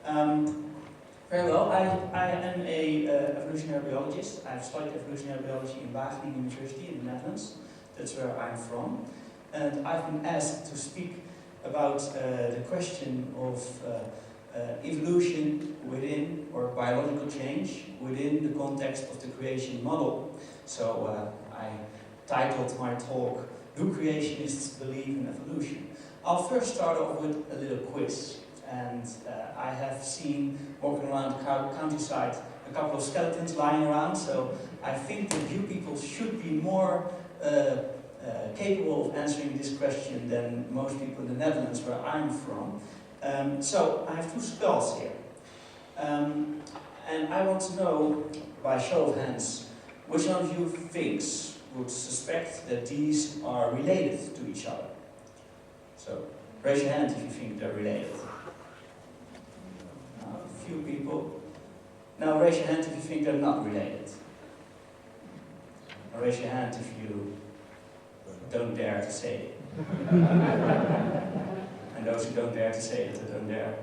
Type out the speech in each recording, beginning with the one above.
Very well. I am a evolutionary biologist. I've studied evolutionary biology in Wageningen University in the Netherlands. That's where I'm from. And I've been asked to speak about the question of evolution within, or biological change within the context of the creation model. So I titled my talk, Do Creationists Believe in Evolution? I'll first start off with a little quiz. And I have seen, walking around the countryside, a couple of skeletons lying around, so I think that you people should be more capable of answering this question than most people in the Netherlands, where I'm from. So I have two skulls here. And I want to know, by show of hands, which one of you would suspect that these are related to each other? So raise your hand if you think they're related. A few people. Now raise your hand if you think they're not related. Now raise your hand if you don't dare to say it. And those who don't dare to say it, they don't dare.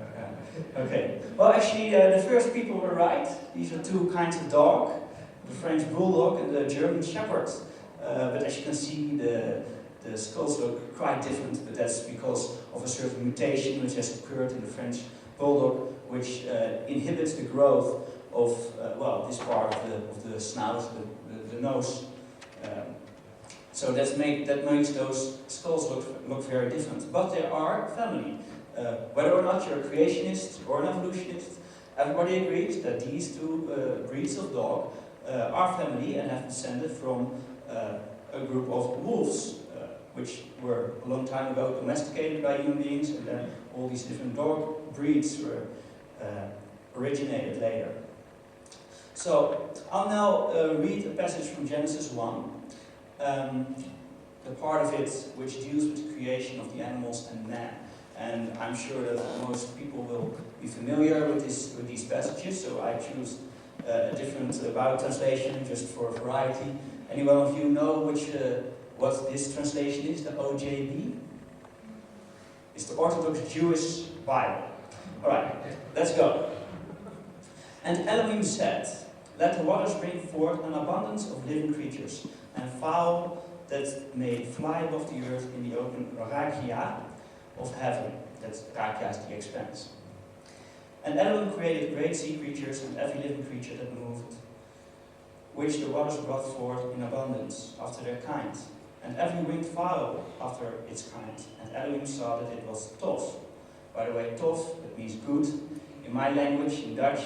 Okay. Well, actually, the first people were right. These are two kinds of dog, the French Bulldog and the German Shepherd. But as you can see, the skulls look quite different, but that's because of a certain mutation which has occurred in the French Bulldog, which inhibits the growth of, well, this part of the snout, the nose. So that makes those skulls look very different. But they are family. Whether or not you're a creationist or an evolutionist, everybody agrees that these two breeds of dog are family and have descended from a group of wolves, which were a long time ago domesticated by human beings, and then all these different dog breeds were originated later. So I'll now read a passage from Genesis 1, the part of it which deals with the creation of the animals and man. And I'm sure that most people will be familiar with these passages, so I choose a different Bible translation just for variety. Anyone of you know what this translation is, the OJB? It's the Orthodox Jewish Bible. Alright, let's go. And Elohim said, let the waters bring forth an abundance of living creatures, and fowl that may fly above the earth in the open rakia of heaven. That's rakia is the expanse. And Elohim created great sea creatures and every living creature that moved, which the waters brought forth in abundance after their kind, and every winged fowl after its kind. And Elohim saw that it was tov. By the way, tov, that means good. In my language, in Dutch,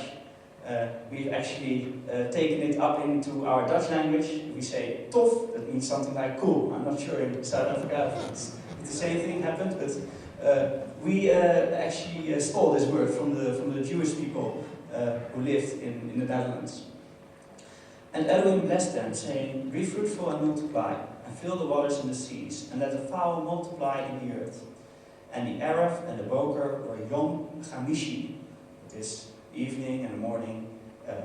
we've actually taken it up into our Dutch language. We say tof, that means something like cool. I'm not sure in South Africa if the same thing happened, but we actually stole this word from the Jewish people who lived in the Netherlands. And Elohim blessed them, saying, be fruitful and multiply, and fill the waters in the seas, and let the fowl multiply in the earth. And the Arab and the Boker were Yom Chamishi, that is, evening and morning,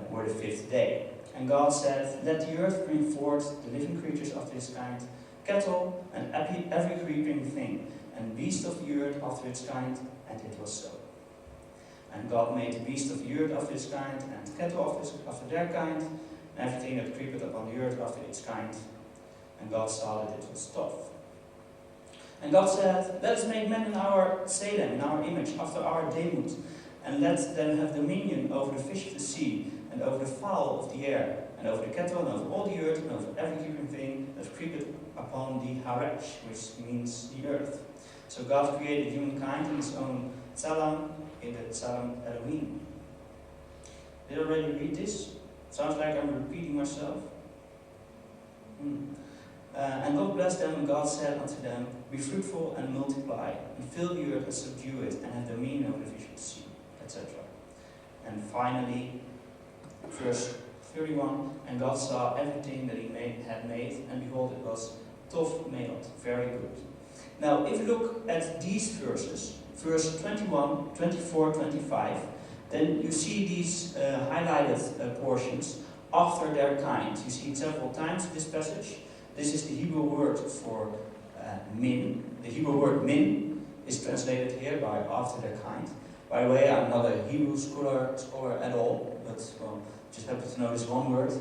were the fifth day. And God said, let the earth bring forth the living creatures after its kind, cattle and every creeping thing, and beast of the earth after its kind, and it was so. And God made the beast of the earth after its kind, and cattle after their kind, and everything that creepeth upon the earth after its kind. And God saw that it was tough. And God said, let us make men in our Salem, in our image, after our demut, and let them have dominion over the fish of the sea, and over the fowl of the air, and over the cattle, and over all the earth, and over every creeping thing that creepeth upon the haaretz, which means the earth. So God created humankind in his own tzalam, in the tzalam Elohim. Did I already read this? Sounds like I'm repeating myself. And God blessed them, and God said unto them, be fruitful and multiply, and fill the earth and subdue it, and have dominion over the fish of the sea, etc. And finally, verse 31, and God saw everything that he had made, and behold, it was tov meod, very good. Now, if you look at these verses, verse 21, 24, 25, then you see these highlighted portions after their kind. You see it several times in this passage. This is the Hebrew word for min. The Hebrew word min is translated here by after their kind. By the way, I'm not a Hebrew scholar at all, but well, just happen to know this one word.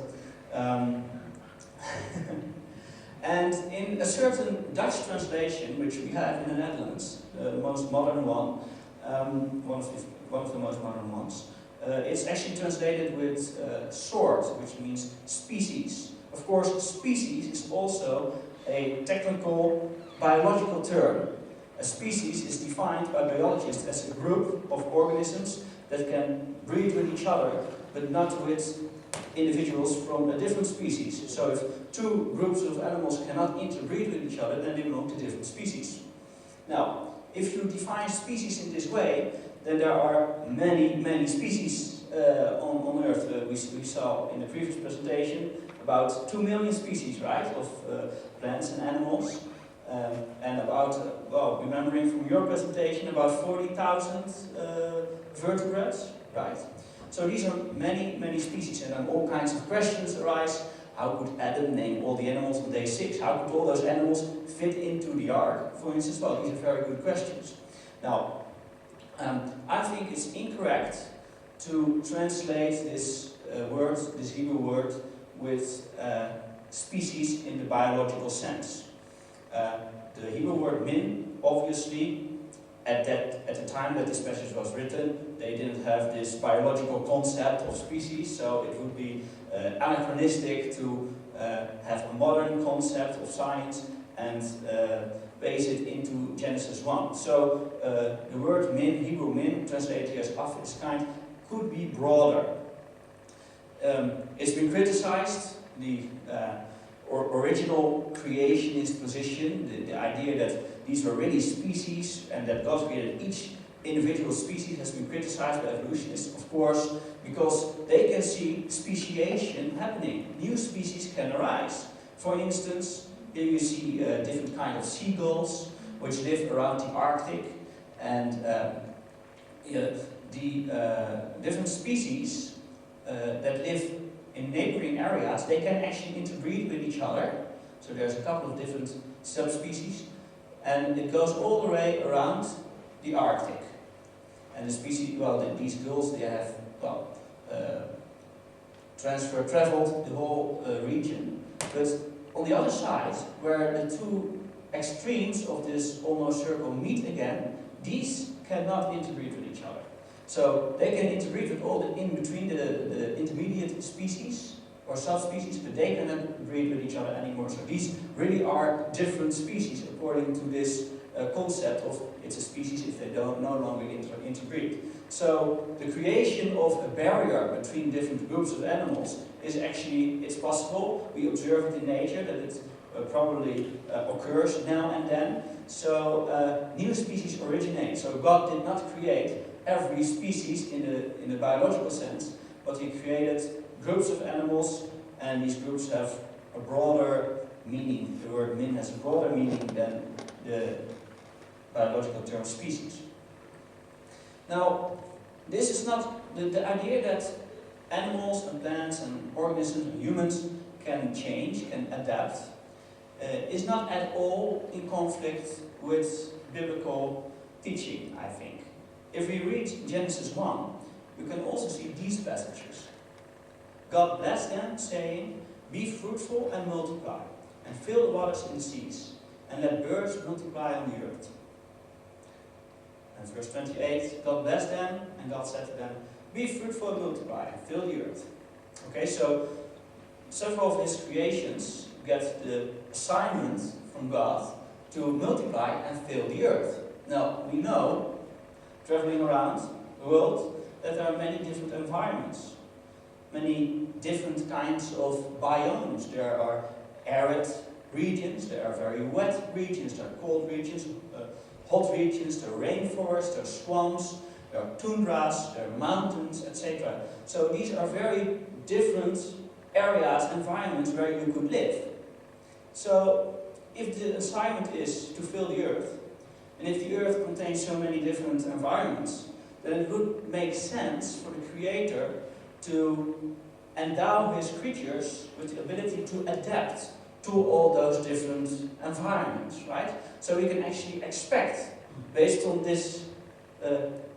And in a certain Dutch translation, which we have in the Netherlands, the most modern one, one of the most modern ones, it's actually translated with sort, which means species. Of course, species is also a technical biological term. A species is defined by biologists as a group of organisms that can breed with each other, but not with individuals from a different species. So if two groups of animals cannot interbreed with each other, then they belong to different species. Now, if you define species in this way, then there are many species on Earth. We saw in the previous presentation about 2 million species, right, of plants and animals. And about, well, remembering from your presentation, about 40,000 vertebrates, right? So these are many species, and then all kinds of questions arise. How could Adam name all the animals on day 6? How could all those animals fit into the ark, for instance? Well, these are very good questions. Now, I think it's incorrect to translate this word, this Hebrew word, with species in the biological sense. The Hebrew word min, obviously, at the time that this passage was written, they didn't have this biological concept of species, so it would be anachronistic to have a modern concept of science and base it into Genesis 1. So the word min, Hebrew min, translated here as of its kind, could be broader. It's been criticized, the original creationist position, the idea that these were really species and that God created each individual species, has been criticized by evolutionists, of course, because they can see speciation happening. New species can arise. For instance, here you see different kinds of seagulls which live around the Arctic, and the different species that live in neighboring areas, they can actually interbreed with each other. So there's a couple of different subspecies, and it goes all the way around the Arctic. And the species, well, these gulls, they have, well, traveled the whole region. But on the other side, where the two extremes of this almost circle meet again, these cannot interbreed with each other. So they can interbreed with all the in between the intermediate species or subspecies, but they cannot breed with each other anymore. So these really are different species according to this concept of it's a species if they don't no longer interbreed. So the creation of a barrier between different groups of animals is actually, it's possible. We observe it in nature that it probably occurs now and then. So new species originate. So God did not create every species in the biological sense, but He created groups of animals, and these groups have a broader meaning. The word min has a broader meaning than the biological term species. Now, this is not the idea that animals and plants and organisms and humans can change, can adapt, is not at all in conflict with biblical teaching, I think. If we read Genesis 1, we can also see these passages. God blessed them, saying, "Be fruitful and multiply, and fill the waters in the seas, and let birds multiply on the earth." And verse 28, God blessed them, and God said to them, "Be fruitful and multiply, and fill the earth." Okay, so several of His creations get the assignment from God to multiply and fill the earth. Now, we know, traveling around the world, that there are many different environments, many different kinds of biomes. There are arid regions, there are very wet regions, there are cold regions, hot regions, there are rainforests, there are swamps, there are tundras, there are mountains, etc. So these are very different areas, environments where you could live. So if the assignment is to fill the earth, and if the earth contains so many different environments, then it would make sense for the Creator to endow His creatures with the ability to adapt to all those different environments, right? So we can actually expect, based on this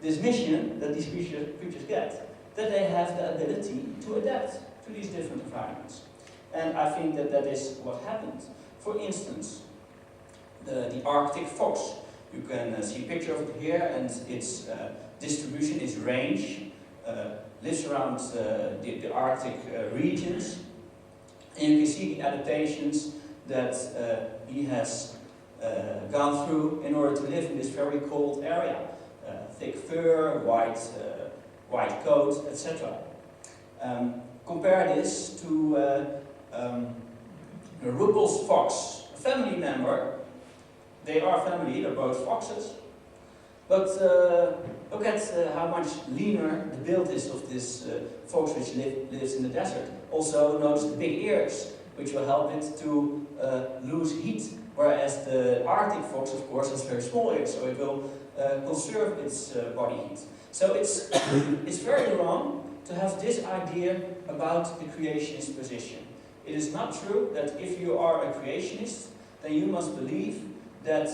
this mission that these creatures get, that they have the ability to adapt to these different environments. And I think that that is what happened. For instance, the Arctic fox. You can see a picture of it here, and its distribution, its range, lives around the Arctic regions. And you can see the adaptations that he has gone through in order to live in this very cold area. Thick fur, white coat, etc. Compare this to Ruppel's fox, a family member. They are family, they're both foxes. But look at how much leaner the build is of this fox which lives in the desert. Also notice the big ears, which will help it to lose heat. Whereas the Arctic fox, of course, has very small ears, so it will conserve its body heat. So it's very wrong to have this idea about the creationist position. It is not true that if you are a creationist, then you must believe that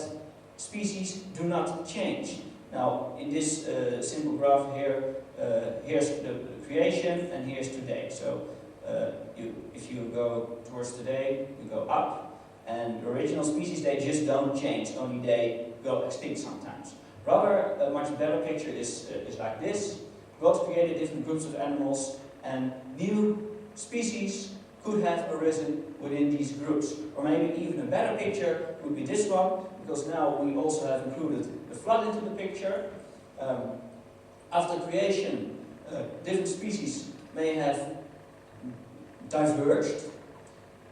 species do not change. Now, in this simple graph here, here's the creation and here's today. So if you go towards today, you go up, and the original species, they just don't change, only they go extinct sometimes. Rather, a much better picture is like this. God created different groups of animals, and new species could have arisen within these groups. Or maybe even a better picture would be this one, because now we also have included the flood into the picture. After creation, different species may have diverged,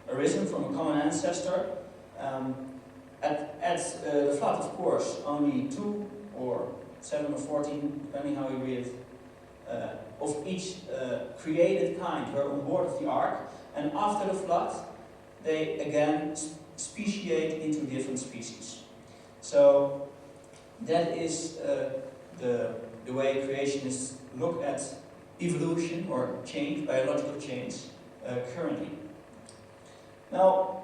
arisen from a common ancestor. At the flood, of course, only 2 or 7 or 14, depending how you read it, of each created kind were on board of the ark. And after the flood, they again speciate into different species. So that is the way creationists look at evolution or change, biological change, currently. Now,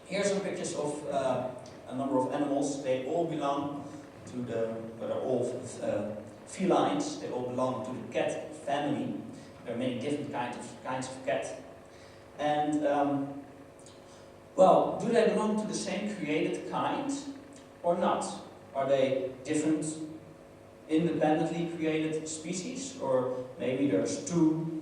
here are some pictures of a number of animals. They all belong to they're all felines. They all belong to the cat family. There are many different kinds of cat. And, well, do they belong to the same created kind or not? Are they different, independently created species? Or maybe there's 2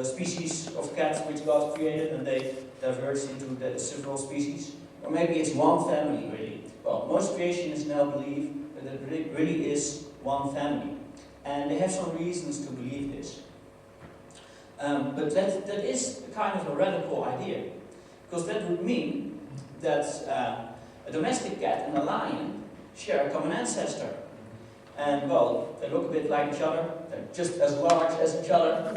species of cats which God created and they diverged into the several species? Or maybe it's one family, really. Well, most creationists now believe that it really is one family. And they have some reasons to believe this. But that is kind of a radical idea, because that would mean that a domestic cat and a lion share a common ancestor. And, well, they look a bit like each other, they're just as large as each other.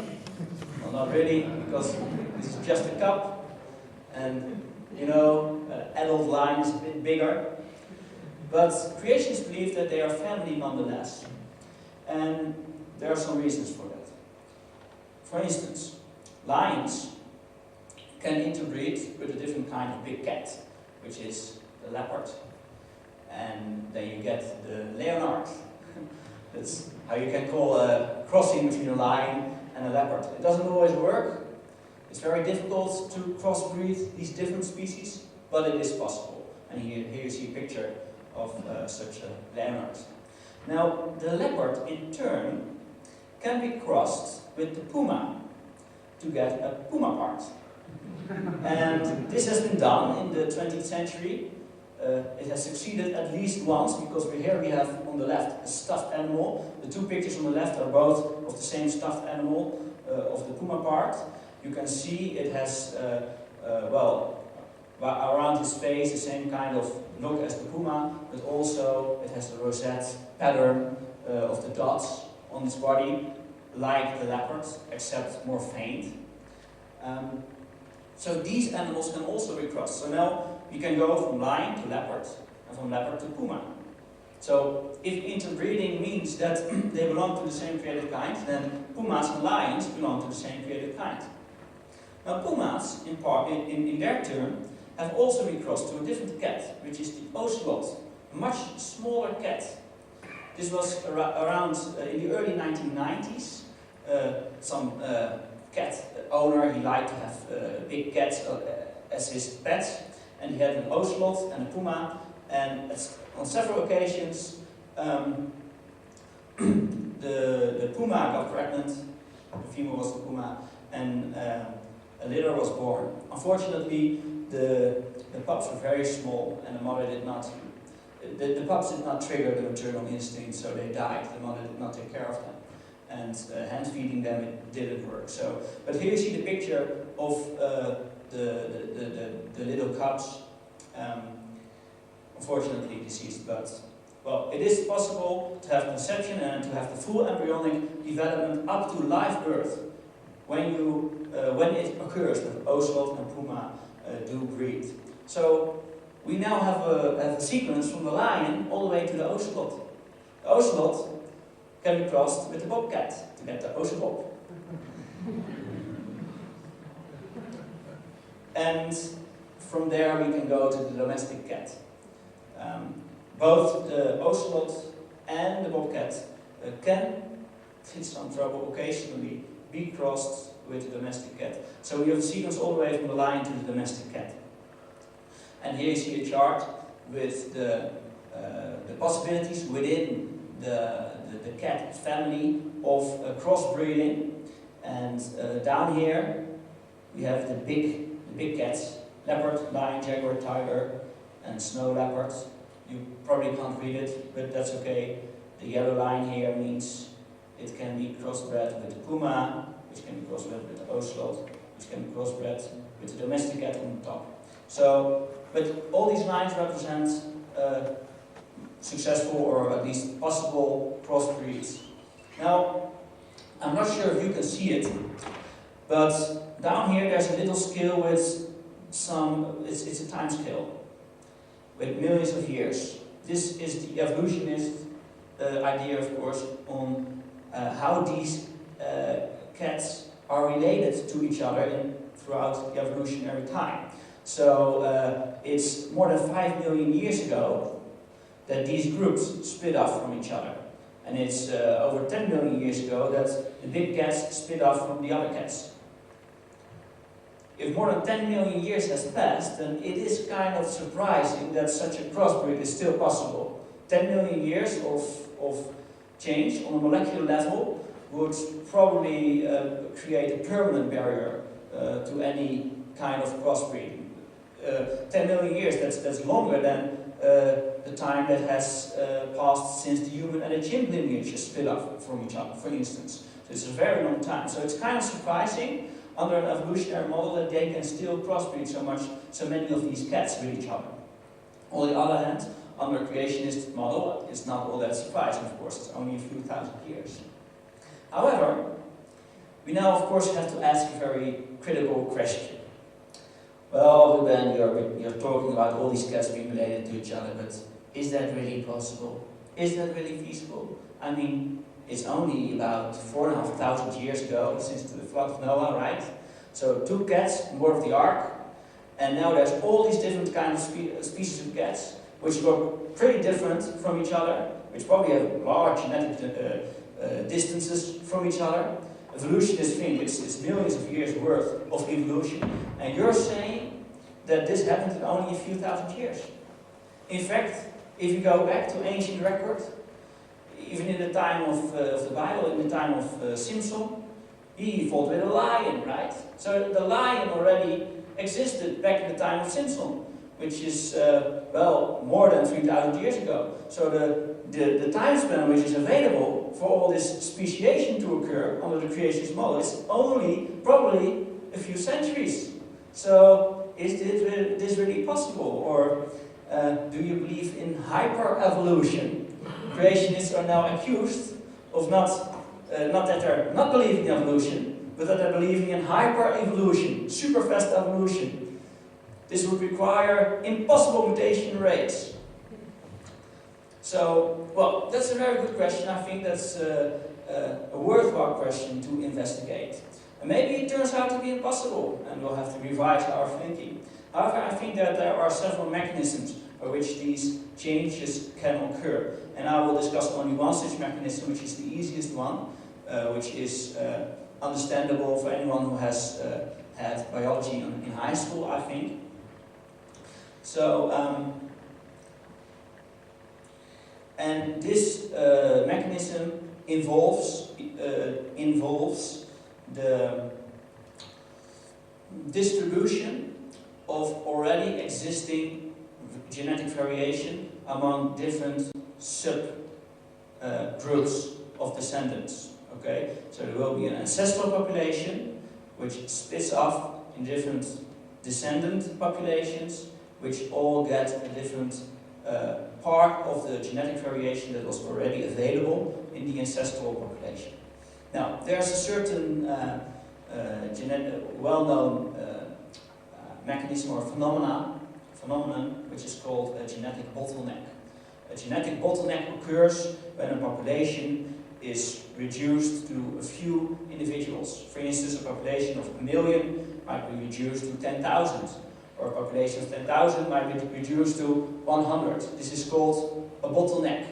Well, not really, because this is just a cub, and, you know, adult lion is a bit bigger. But creationists believe that they are family nonetheless. And there are some reasons for that. For instance, lions can interbreed with a different kind of big cat, which is the leopard. And then you get the leonard. That's how you can call a crossing between a lion and a leopard. It doesn't always work. It's very difficult to crossbreed these different species, but it is possible. And here you see a picture of such a leonard. Now, the leopard, in turn, can be crossed with the puma to get a puma part. And this has been done in the 20th century. It has succeeded at least once, because here we have on the left a stuffed animal. The 2 pictures on the left are both of the same stuffed animal, of the puma part. You can see it has, well, around his face the same kind of look as the puma, but also it has the rosette pattern of the dots on its body, like the leopard, except more faint. So these animals can also be crossed. So now we can go from lion to leopard, and from leopard to puma. So if interbreeding means that they belong to the same created kind, then pumas and lions belong to the same created kind. Now pumas, in their turn, have also been crossed to a different cat, which is the ocelot, a much smaller cat. This was around in the early 1990s. Some cat owner, he liked to have big cats as his pets, and he had an ocelot and a puma, and on several occasions the puma got pregnant, the female was the puma, and a litter was born. Unfortunately, the pups were very small, and the mother did not. The pups did not trigger the maternal instinct, so they died. The mother did not take care of them, and hand feeding them it didn't work. So, but here you see the picture of the little cubs, unfortunately deceased. But well, it is possible to have conception and to have the full embryonic development up to live birth when it occurs that ocelot and puma do breed. So we now have a sequence from the lion all the way to the ocelot. The ocelot can be crossed with the bobcat to get the ocelot. And from there we can go to the domestic cat. Both the ocelot and the bobcat can, in some trouble occasionally, be crossed with the domestic cat. So we have a sequence all the way from the lion to the domestic cat. And here you see a chart with the possibilities within the cat family of crossbreeding. And down here we have the big cats: leopard, lion, jaguar, tiger, and snow leopard. You probably can't read it, but that's okay. The yellow line here means it can be crossbred with the puma, which can be crossbred with the ocelot, which can be crossbred with the domestic cat on the top. So, but all these lines represent successful or at least possible crossbreeds. Now, I'm not sure if you can see it, but down here there's a little scale with it's a time scale with millions of years. This is the evolutionist idea, of course, on how these cats are related to each other throughout the evolutionary time. So it's more than 5 million years ago that these groups split off from each other. And it's over 10 million years ago that the big cats split off from the other cats. If more than 10 million years has passed, then it is kind of surprising that such a crossbreed is still possible. 10 million years of change on a molecular level would probably create a permanent barrier to any kind of crossbreeding. 10 million years, that's longer than the time that has passed since the human and the chimp lineages split off from each other, for instance. So it's a very long time. So it's kind of surprising under an evolutionary model that they can still crossbreed so many of these cats with each other. On the other hand, under a creationist model, it's not all that surprising, of course. It's only a few thousand years. However, we now, of course, have to ask a very critical question. Well, Ben, you're talking about all these cats being related to each other, but is that really possible? Is that really feasible? I mean, it's only about 4,500 years ago since the flood of Noah, right? So 2 cats on board of the ark, and now there's all these different kinds of species of cats, which look pretty different from each other, which probably have large genetic distances from each other. Evolutionists think it's millions of years worth of evolution, and you're saying that this happened in only a few thousand years. In fact, if you go back to ancient record, even in the time of the Bible, in the time of Simpson, he fought with a lion, right? So the lion already existed back in the time of Simpson, which is, well, more than 3,000 years ago. So the time span which is available for all this speciation to occur under the creationist model is only probably a few centuries. So is this really possible? Or do you believe in hyper-evolution? Creationists are now accused of not that they're not believing in evolution, but that they're believing in hyper-evolution, super-fast evolution. This would require impossible mutation rates. So, well, that's a very good question. I think that's a worthwhile question to investigate. And maybe it turns out to be impossible, and we'll have to revise our thinking. However, I think that there are several mechanisms by which these changes can occur. And I will discuss only one such mechanism, which is the easiest one, which is understandable for anyone who has had biology in high school, I think. So, and this mechanism involves the distribution of already existing genetic variation among different groups of descendants. Okay, so there will be an ancestral population which splits off in different descendant populations, which all get a different part of the genetic variation that was already available in the ancestral population. Now, there's a certain well-known mechanism or phenomenon which is called a genetic bottleneck. A genetic bottleneck occurs when a population is reduced to a few individuals. For instance, a population of 1 million might be reduced to 10,000, or a population of 10,000 might be reduced to 100. This is called a bottleneck.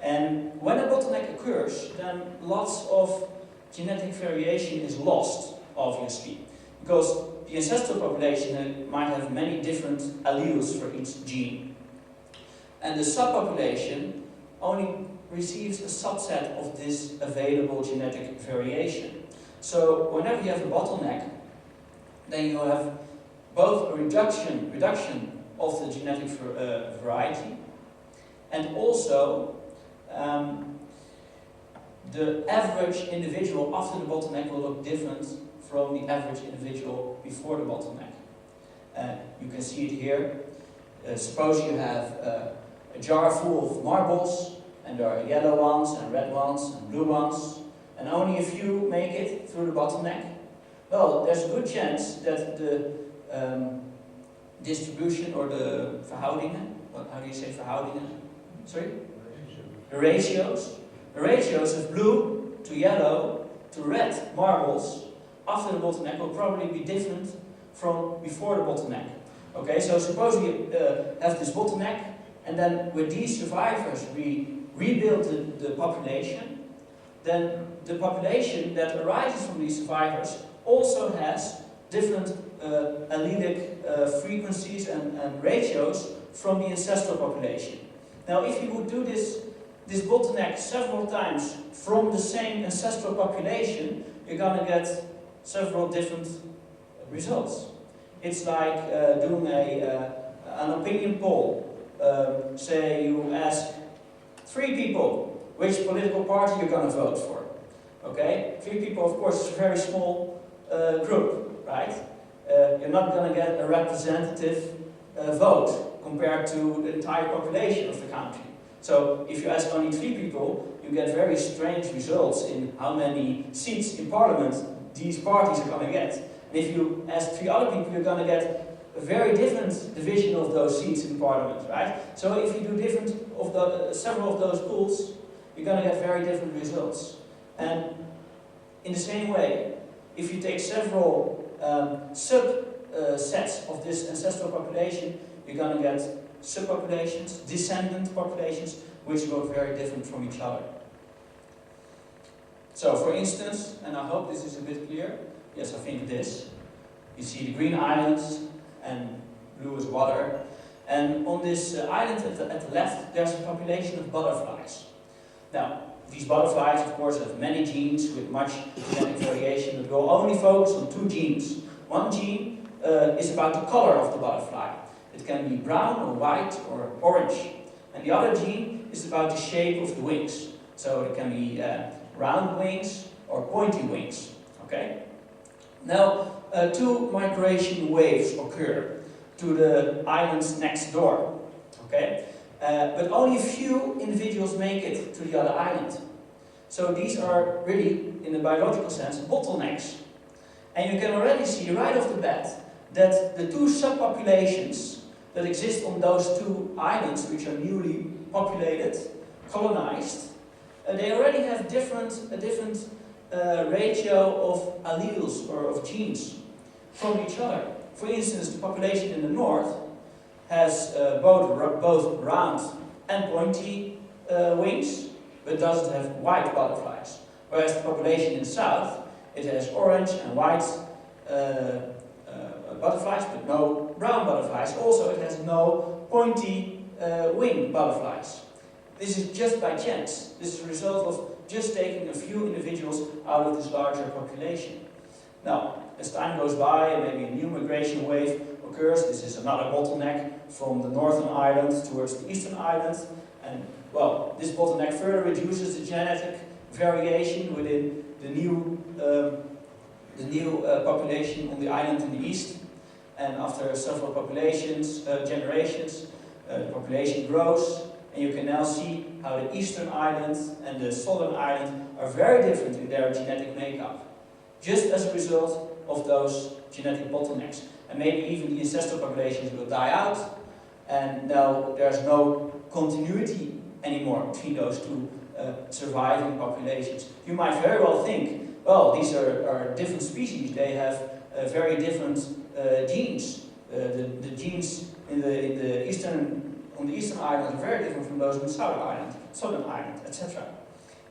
And when a bottleneck occurs, then lots of genetic variation is lost, obviously, because the ancestral population might have many different alleles for each gene. And the subpopulation only receives a subset of this available genetic variation. So whenever you have a bottleneck, then you have both a reduction of the genetic variety, and also the average individual after the bottleneck will look different from the average individual before the bottleneck. You can see it here. Suppose you have a jar full of marbles, and there are yellow ones and red ones and blue ones, and only a few make it through the bottleneck. Well, there's a good chance that the distribution, or the verhoudingen, how do you say verhoudingen? Sorry? The ratios of blue to yellow to red marbles after the bottleneck will probably be different from before the bottleneck. Okay, so suppose we have this bottleneck, and then with these survivors we rebuild the population, then the population that arises from these survivors also has different allelic frequencies and ratios from the ancestral population. Now, if you would do this bottleneck several times from the same ancestral population, you're going to get several different results. It's like doing an opinion poll. Say you ask 3 people which political party you're going to vote for. Okay? 3 people, of course, is a very small group, right? You're not going to get a representative vote compared to the entire population of the country. So if you ask only 3 people, you get very strange results in how many seats in parliament these parties are going to get. And if you ask 3 other people, you're going to get a very different division of those seats in parliament, right? So if you do several of those polls, you're going to get very different results. And in the same way, if you take several subsets of this ancestral population, you're going to get subpopulations, descendant populations, which look very different from each other. So, for instance, and I hope this is a bit clear, yes, I think it is. You see the green islands, and blue is water. And on this island at the left, there's a population of butterflies. Now, these butterflies, of course, have many genes with much genetic variation, but we'll only focus on 2 genes. One gene is about the color of the butterfly. It can be brown or white or orange. And the other gene is about the shape of the wings. So it can be round wings or pointy wings. Okay? Now, 2 migration waves occur to the islands next door. Okay? But only a few individuals make it to the other island. So these are really, in the biological sense, bottlenecks. And you can already see right off the bat that the 2 subpopulations that exist on those 2 islands, which are newly populated, colonized, they already have a different ratio of alleles or of genes from each other. For instance, the population in the north has both round and pointy wings, but doesn't have white butterflies. Whereas the population in the south, it has orange and white butterflies, but no brown butterflies. Also, it has no pointy wing butterflies. This is just by chance. This is a result of just taking a few individuals out of this larger population. Now, as time goes by and maybe a new migration wave occurs, this is another bottleneck from the northern island towards the eastern island. And, well, this bottleneck further reduces the genetic variation within the new population on the island in the east. And after several generations, the population grows, and you can now see how the eastern island and the southern island are very different in their genetic makeup, just as a result of those genetic bottlenecks. And maybe even the ancestral populations will die out, and now there's no continuity anymore between those two surviving populations. You might very well think, well, these are different species, they have very different genes. The genes on the eastern island are very different from those on the southern island, etc.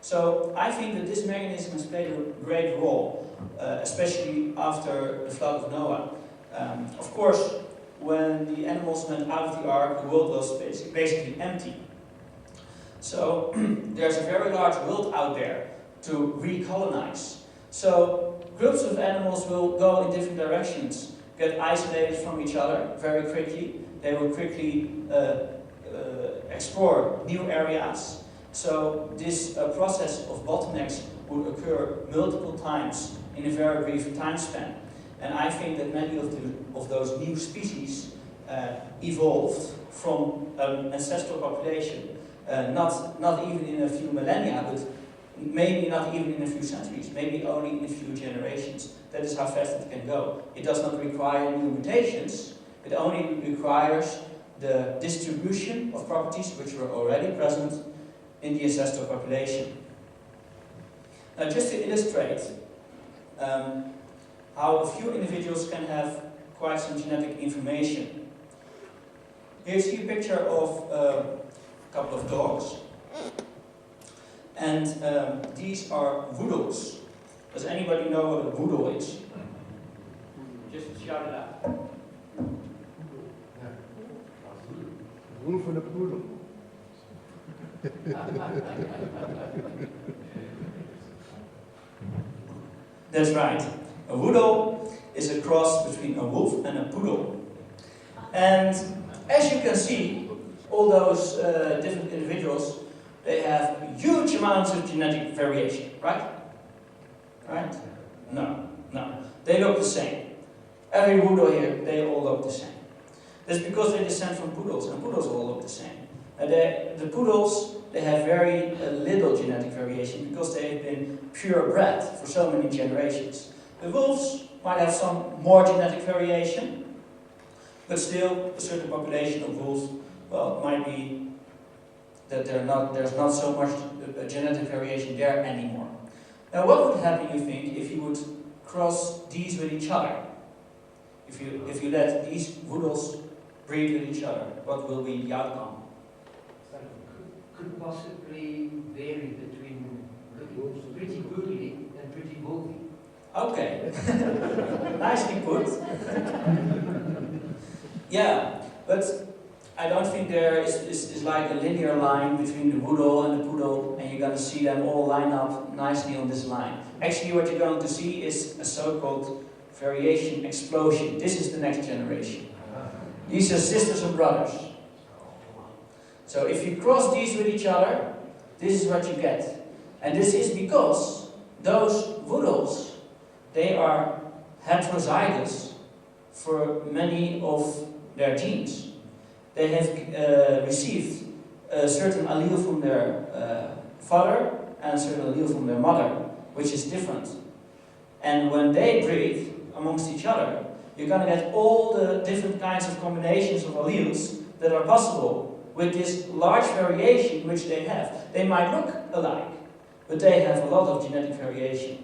So I think that this mechanism has played a great role, especially after the flood of Noah. Of course, when the animals went out of the ark, the world was basically empty. So there's a very large world out there to recolonize. So groups of animals will go in different directions, get isolated from each other very quickly. They will quickly explore new areas. So this process of bottlenecks would occur multiple times in a very brief time span. And I think that many of those new species evolved from an ancestral population, not even in a few millennia, but maybe not even in a few centuries, maybe only in a few generations. That is how fast it can go. It does not require new mutations, it only requires the distribution of properties which were already present in the ancestral population. Now, just to illustrate how a few individuals can have quite some genetic information. Here you see a picture of a couple of dogs. And these are woodles. Does anybody know what a woodle is? Just shout it out. Wolf and a poodle. That's right. A woodle is a cross between a wolf and a poodle. And as you can see, all those different individuals, they have huge amounts of genetic variation, right? Right? No. They look the same. Every woodle here, they all look the same. That's because they descend from poodles, and poodles all look the same. The poodles, they have very little genetic variation because they have been purebred for so many generations. The wolves might have some more genetic variation, but still a certain population of wolves, well, it might be that there's not so much genetic variation there anymore. Now, what would happen, you think, if you would cross these with each other? If you let these woodles breed with each other, what will be the outcome? Could possibly vary between looking pretty googly and pretty wolfy. Okay, nicely put. Yeah, but I don't think there is like a linear line between the woodle and the poodle, and you're going to see them all line up nicely on this line. Actually, what you're going to see is a so-called variation explosion. This is the next generation. These are sisters and brothers. So if you cross these with each other, this is what you get. And this is because those woodles, they are heterozygous for many of their genes. They have received a certain allele from their father and a certain allele from their mother, which is different. And when they breed amongst each other, you're going to get all the different kinds of combinations of alleles that are possible with this large variation which they have. They might look alike, but they have a lot of genetic variation.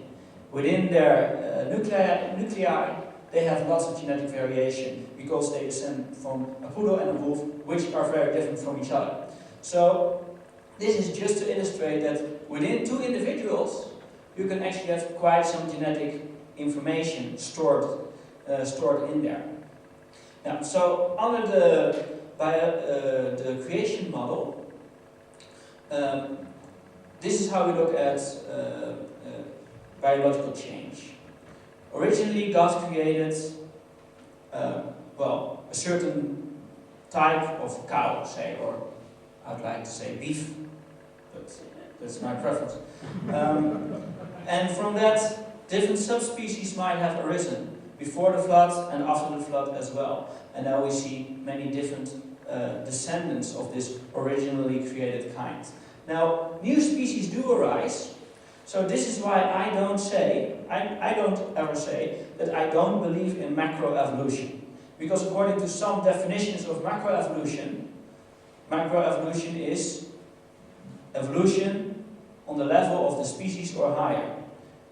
Within their nuclei, they have lots of genetic variation because they descend from a poodle and a wolf, which are very different from each other. So this is just to illustrate that within two individuals, you can actually have quite some genetic information stored in there. Now, so under the creation model, this is how we look at biological change. Originally, God created, well, a certain type of cow, say, or I'd like to say beef, but that's my preference. And from that, different subspecies might have arisen before the flood and after the flood as well. And now we see many different descendants of this originally created kind. Now, new species do arise. So this is why I don't ever say that I don't believe in macroevolution. Because according to some definitions of macroevolution is evolution on the level of the species or higher.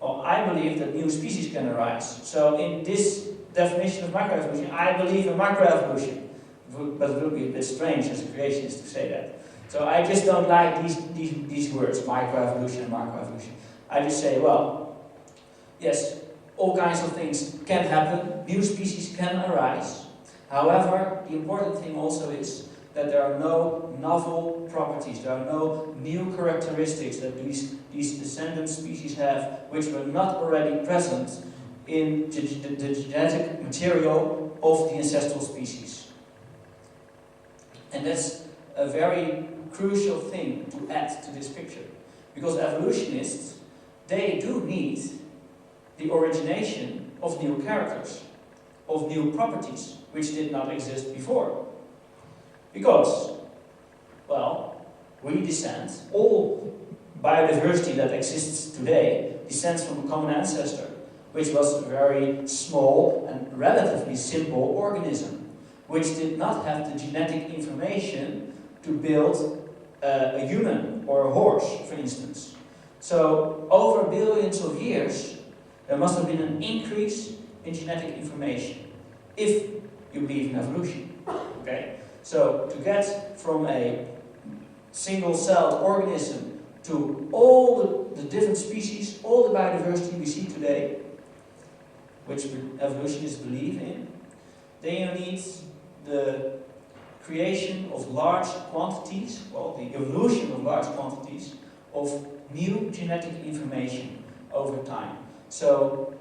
Well, I believe that new species can arise. So in this definition of macroevolution, I believe in macroevolution. But it would be a bit strange as a creationist to say that. So I just don't like these words, microevolution and macroevolution. I just say, well, yes, all kinds of things can happen, new species can arise. However, the important thing also is that there are no novel properties, there are no new characteristics that these descendant species have, which were not already present in the genetic material of the ancestral species. And that's a very crucial thing to add to this picture. Because evolutionists, they do need the origination of new characters, of new properties, which did not exist before. Because, well, we descend, all biodiversity that exists today descends from a common ancestor, which was a very small and relatively simple organism, which did not have the genetic information to build a human or a horse, for instance. So, over billions of years, there must have been an increase in genetic information, if you believe in evolution. Okay? So, to get from a single-celled organism to all the different species, all the biodiversity we see today, which evolutionists believe in, then you need the creation of large quantities, well, the evolution of large quantities of new genetic information over time. So,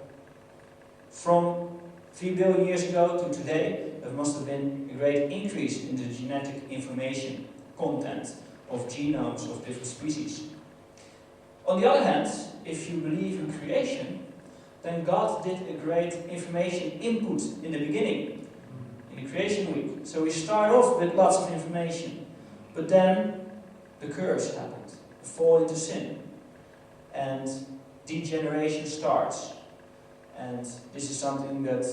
from 3 billion years ago to today, there must have been a great increase in the genetic information content of genomes of different species. On the other hand, if you believe in creation, then God did a great information input in the beginning, in the creation week. So we start off with lots of information, but then the curse happened, the fall into sin, and degeneration starts. And this is something that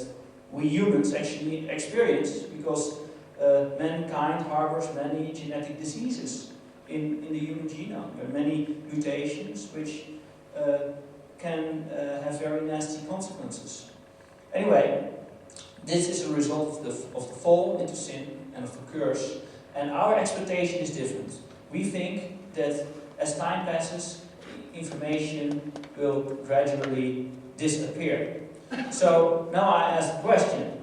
we humans actually experience because mankind harbors many genetic diseases in the human genome. There are many mutations which can have very nasty consequences. Anyway, this is a result of the fall into sin and of the curse, and our expectation is different. We think that as time passes, information will gradually disappear. So now I ask the question,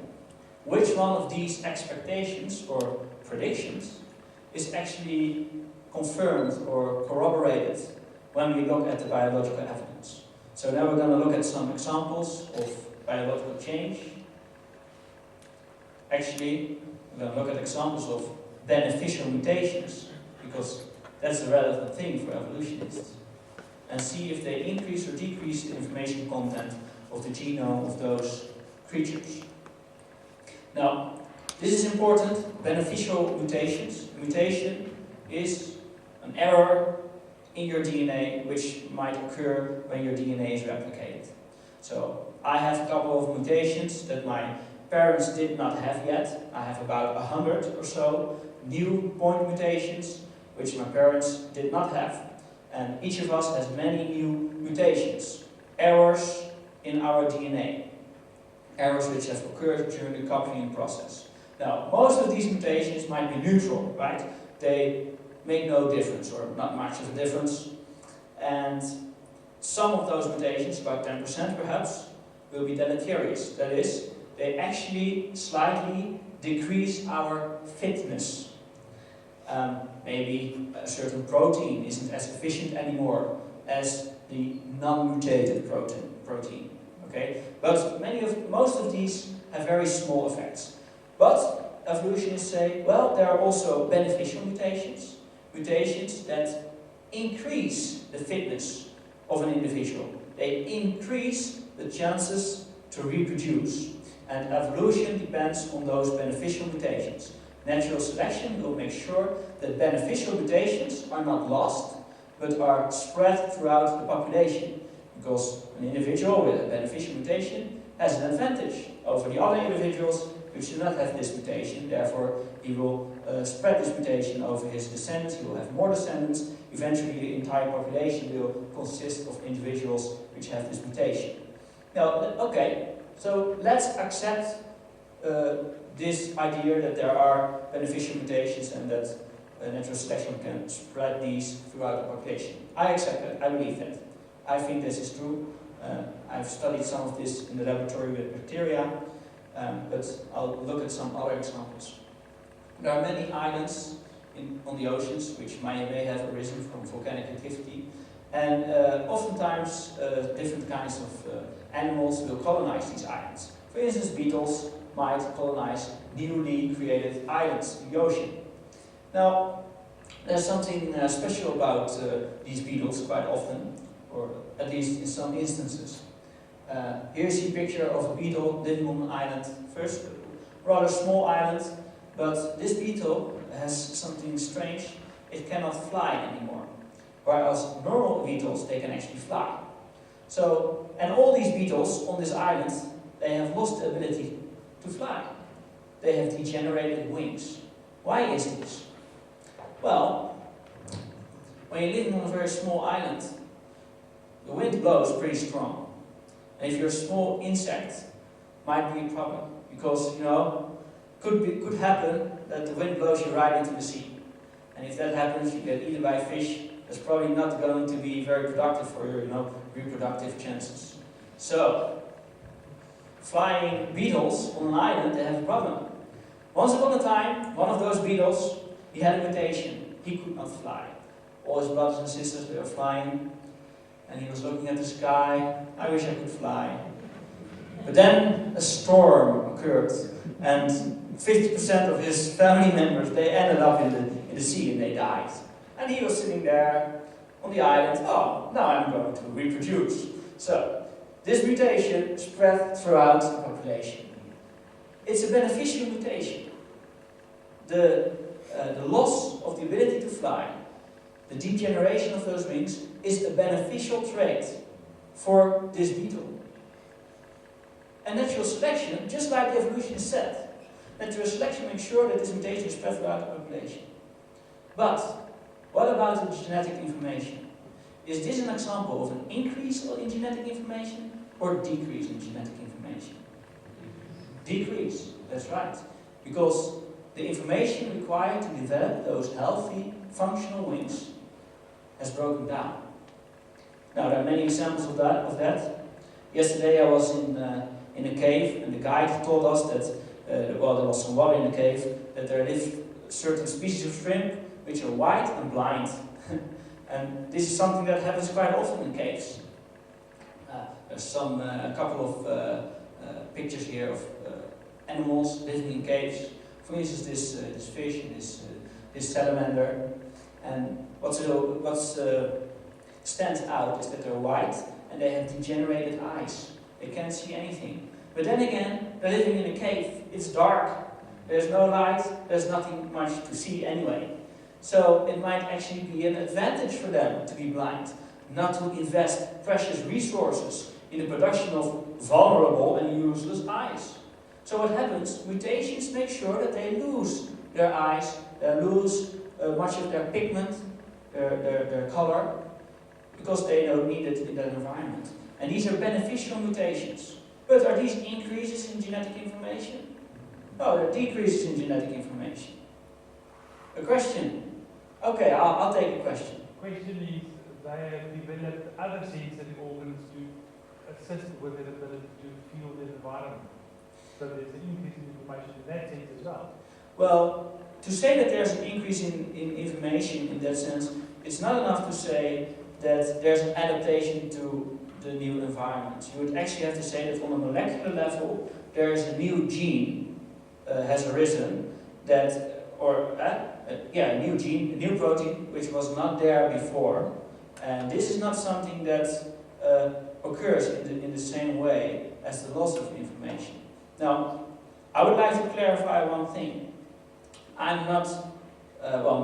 which one of these expectations or predictions is actually confirmed or corroborated when we look at the biological evidence? So now we're going to look at some examples of biological change. Actually, we're going to look at examples of beneficial mutations, because that's the relevant thing for evolutionists, and see if they increase or decrease the information content of the genome of those creatures. Now, this is important, beneficial mutations. Mutation is an error in your DNA which might occur when your DNA is replicated. So, I have a couple of mutations that my parents did not have yet. I have about 100 or so new point mutations which my parents did not have. And each of us has many new mutations, errors in our DNA. errors which have occurred during the coupling process. Now, most of these mutations might be neutral, right? They make no difference, or not much of a difference. And some of those mutations, about 10% perhaps, will be deleterious. That is, they actually slightly decrease our fitness. Maybe a certain protein isn't as efficient anymore as the non-mutated protein. Okay? But most of these have very small effects. But evolutionists say, well, there are also beneficial mutations, mutations that increase the fitness of an individual. They increase the chances to reproduce. And evolution depends on those beneficial mutations. Natural selection will make sure that beneficial mutations are not lost, but are spread throughout the population. Because an individual with a beneficial mutation has an advantage over the other individuals which do not have this mutation. Therefore, he will spread this mutation over his descendants. He will have more descendants. Eventually, the entire population will consist of individuals which have this mutation. Now, okay, so let's accept this idea that there are beneficial mutations and that natural selection can spread these throughout the population. I accept that. I believe that. I think this is true. I've studied some of this in the laboratory with bacteria, but I'll look at some other examples. There are many islands on the oceans which may have arisen from volcanic activity, and oftentimes different kinds of animals will colonize these islands. For instance, beetles might colonize newly created islands in the ocean. Now, there's something special about these beetles quite often, or at least in some instances. Here you see a picture of a beetle living on an island. First, a rather small island, but this beetle has something strange. It cannot fly anymore. Whereas normal beetles, they can actually fly. So, and all these beetles on this island, they have lost the ability to fly. They have degenerated wings. Why is this? Well, when you're living on a very small island, the wind blows pretty strong. And if you're a small insect, might be a problem. Because, you know, could happen that the wind blows you right into the sea. And if that happens, you get eaten by a fish. That's probably not going to be very productive for your, reproductive chances. So, flying beetles on an island, they have a problem. Once upon a time, one of those beetles, he had a mutation. He could not fly. All his brothers and sisters were flying, and he was looking at the sky. I wish I could fly. But then a storm occurred, and 50% of his family members, they ended up in the sea and they died. And he was sitting there on the island. Oh, now I'm going to reproduce. So, this mutation spread throughout the population. It's a beneficial mutation. The loss of the ability to fly, the degeneration of those wings, is a beneficial trait for this beetle. And natural selection, just like the evolutionist said, natural selection makes sure that this mutation is spread throughout the population. But what about the genetic information? Is this an example of an increase in genetic information or decrease in genetic information? Decrease, that's right. Because the information required to develop those healthy, functional wings has broken down. Now, there are many examples of that. Yesterday I was in a cave, and the guide told us that, there was some water in the cave, that there live certain species of shrimp which are white and blind. And this is something that happens quite often in caves. There's a couple of pictures here of animals living in caves. For instance, this fish and this salamander. And what stands out is that they're white and they have degenerated eyes. They can't see anything. But then again, they're living in a cave. It's dark. There's no light. There's nothing much to see anyway. So it might actually be an advantage for them to be blind, not to invest precious resources in the production of vulnerable and useless eyes. So what happens? Mutations make sure that they lose their eyes, they lose much of their pigment, their color, because they don't need it in that environment. And these are beneficial mutations. But are these increases in genetic information? No, they're decreases in genetic information. A question? Okay, I'll take a question. The question is, they have developed other sensory organs to assist with their ability to feel the environment. So there's an increase in information in that sense as well. Well, to say that there's an increase in information in that sense, it's not enough to say that there's an adaptation to the new environment. You would actually have to say that on a molecular level, there is a new gene has arisen that, a new gene, a new protein, which was not there before. And this is not something that occurs in the same way as the loss of information. Now, I would like to clarify one thing. I'm not,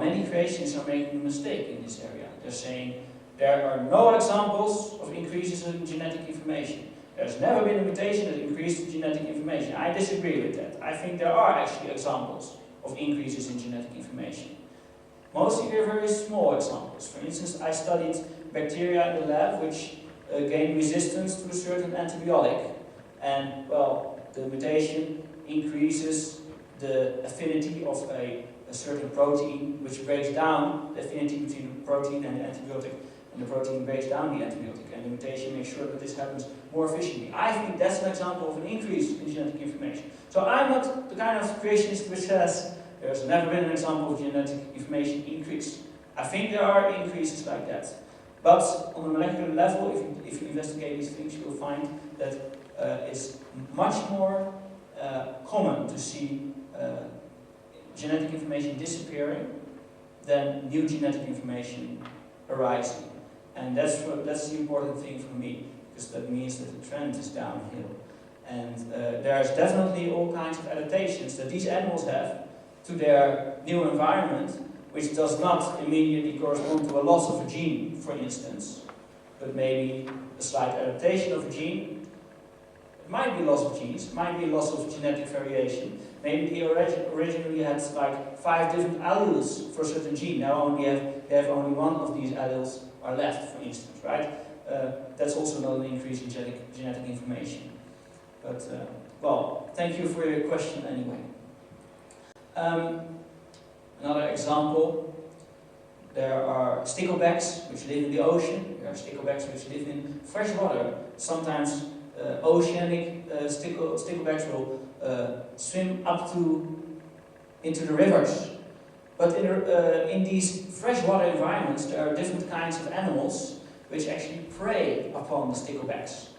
many creationists are making a mistake in this area. They're saying there are no examples of increases in genetic information. There's never been a mutation that increased genetic information. I disagree with that. I think there are actually examples of increases in genetic information. Mostly they're very small examples. For instance, I studied bacteria in the lab which gain resistance to a certain antibiotic. And, well, the mutation increases the affinity of a certain protein which breaks down the affinity between the protein and the antibiotic, and the protein breaks down the antibiotic, and the mutation makes sure that this happens more efficiently. I think that's an example of an increase in genetic information. So I'm not the kind of creationist which says there's never been an example of genetic information increase. I think there are increases like that. But on a molecular level, if you investigate these things, you will find that it's much more common to see genetic information disappearing than new genetic information arising. And that's the important thing for me, because that means that the trend is downhill. And there's definitely all kinds of adaptations that these animals have to their new environment, which does not immediately correspond to a loss of a gene, for instance, but maybe a slight adaptation of a gene. It might be loss of genes, it might be a loss of genetic variation. Maybe they originally had like 5 different alleles for a certain gene. Now they have only one of these alleles are left, for instance, right? That's also not an increase in genetic information. But, well, thank you for your question anyway. Another example, there are sticklebacks which live in the ocean. There are sticklebacks which live in fresh water. Sometimes oceanic sticklebacks will swim up into the rivers. But in these freshwater environments, there are different kinds of animals which actually prey upon the sticklebacks.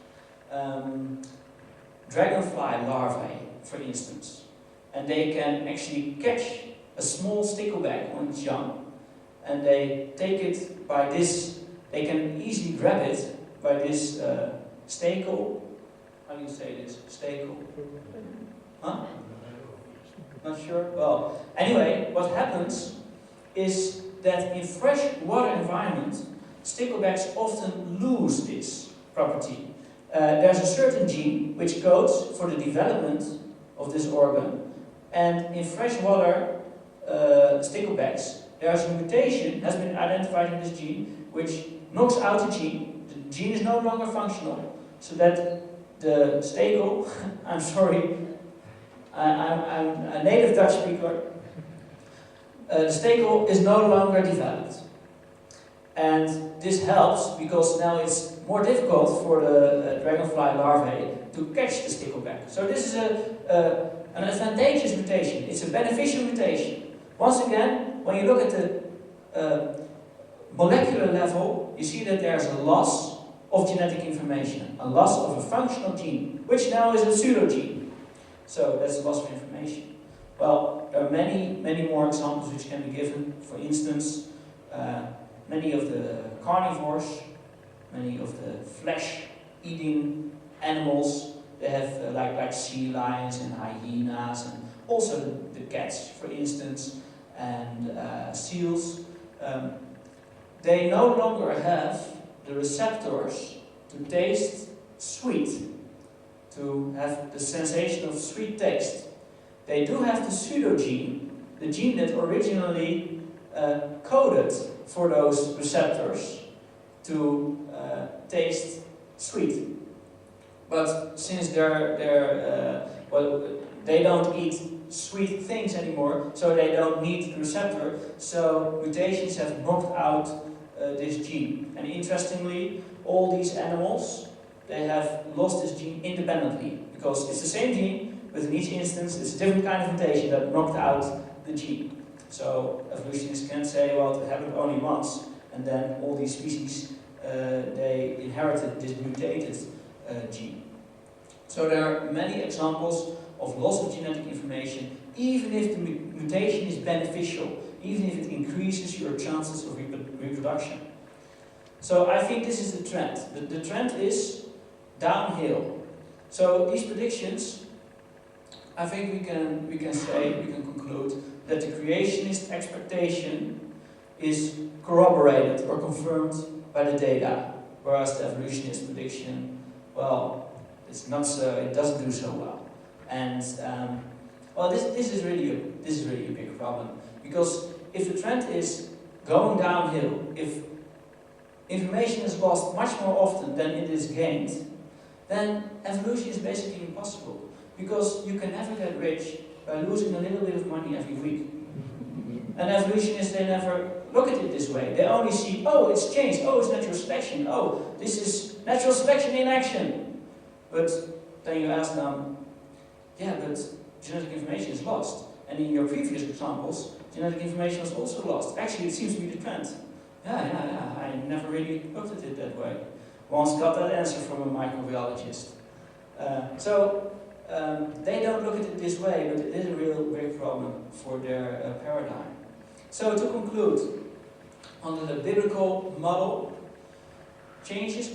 Dragonfly larvae, for instance. And they can actually catch a small stickleback when it's young, and they take it by this, they can easily grab it by this staple. How do you say this? Staple? Huh? Not sure? Well, anyway, what happens is that in freshwater environments, sticklebacks often lose this property. There's a certain gene which codes for the development of this organ, and in freshwater sticklebacks, there's a mutation has been identified in this gene which knocks out the gene. The gene is no longer functional, so that the staple, I'm sorry, I'm a native Dutch speaker, the staple is no longer developed. And this helps because now it's more difficult for the dragonfly larvae to catch the stickleback. So this is an advantageous mutation. It's a beneficial mutation. Once again, when you look at the molecular level, you see that there's a loss of genetic information, a loss of a functional gene, which now is a pseudogene. So that's a loss of information. Well, there are many more examples which can be given. For instance, many of the carnivores, many of the flesh-eating animals, they have like sea lions and hyenas, and also the cats, for instance, and seals. They no longer have the receptors to taste sweet, to have the sensation of sweet taste. They do have the pseudogene, the gene that originally coded for those receptors to taste sweet. But since they don't eat sweet things anymore, so they don't need the receptor, so mutations have knocked out this gene. And interestingly, all these animals, they have lost this gene independently, because it's the same gene, but in each instance it's a different kind of mutation that knocked out the gene. So evolutionists can say, well, it happened only once, and then all these species, they inherited this mutated gene. So there are many examples of loss of genetic information, even if the mutation is beneficial, even if it increases your chances of reproduction. So I think this is the trend. The trend is downhill. So these predictions, I think we can conclude that the creationist expectation is corroborated or confirmed by the data, whereas the evolutionist prediction, well, it's not so. It doesn't do so well. And well, this is really a big problem, because if the trend is going downhill, if information is lost much more often than it is gained, then evolution is basically impossible, because you can never get rich by losing a little bit of money every week. And evolutionists, they never look at it this way. They only see, oh, it's changed, oh, it's natural selection, oh, this is natural selection in action. But then you ask them, yeah, but genetic information is lost. And in your previous examples, genetic information was also lost. Actually, it seems to be the trend. Yeah, I never really looked at it that way. Once got that answer from a microbiologist. They don't look at it this way, but it is a real big problem for their paradigm. So to conclude, under the biblical model,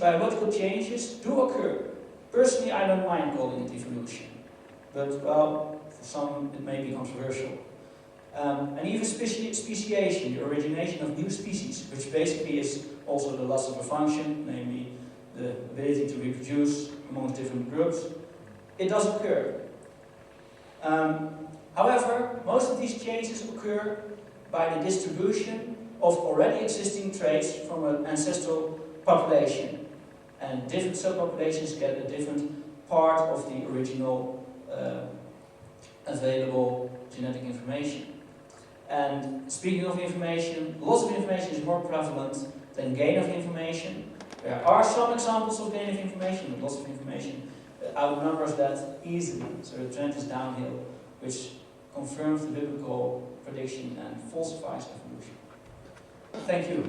biological changes do occur. Personally, I don't mind calling it evolution. But, well, for some it may be controversial. And even speciation, the origination of new species, which basically is also the loss of a function, namely the ability to reproduce amongst different groups, it does occur. However, most of these changes occur by the distribution of already existing traits from an ancestral population. And different subpopulations get a different part of the original available genetic information. And speaking of information, loss of information is more prevalent than gain of information. There are some examples of gain of information, but loss of information outnumbers that easily. So the trend is downhill, which confirms the biblical prediction and falsifies evolution. Thank you.